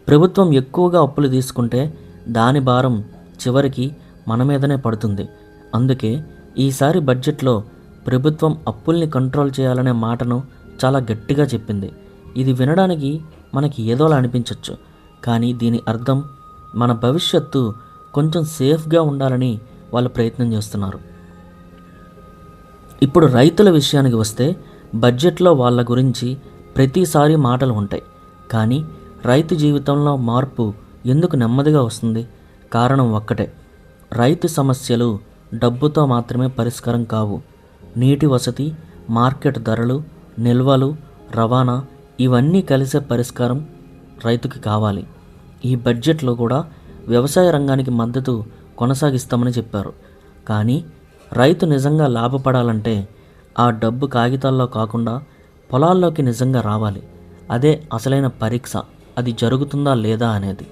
ప్రభుత్వం ఎక్కువగా అప్పులు తీసుకుంటే దాని భారం చివరికి మన మీదనే పడుతుంది. అందుకే ఈసారి బడ్జెట్లో ప్రభుత్వం అప్పుల్ని కంట్రోల్ చేయాలనే మాటను చాలా గట్టిగా చెప్పింది. ఇది వినడానికి మనకి ఏదోలా అనిపించవచ్చు, కానీ దీని అర్థం మన భవిష్యత్తు కొంచెం సేఫ్గా ఉండాలని వాళ్ళు ప్రయత్నం చేస్తున్నారు. ఇప్పుడు రైతుల విషయానికి వస్తే బడ్జెట్లో వాళ్ళ గురించి ప్రతిసారి మాటలు ఉంటాయి, కానీ రైతు జీవితంలో మార్పు ఎందుకు నెమ్మదిగా వస్తుంది? కారణం ఒక్కటే, రైతు సమస్యలు డబ్బుతో మాత్రమే పరిష్కారం కావు. నీటి వసతి, మార్కెట్ ధరలు, నిల్వలు, రవాణా ఇవన్నీ కలిసే పరిష్కారం రైతుకి కావాలి. ఈ బడ్జెట్లో కూడా వ్యవసాయ రంగానికి మద్దతు కొనసాగిస్తామని చెప్పారు. కానీ రైతు నిజంగా లాభపడాలంటే ఆ డబ్బు కాగితాల్లో కాకుండా పొలాల్లోకి నిజంగా రావాలి. అదే అసలైన పరీక్ష, అది జరుగుతుందా లేదా అనేది.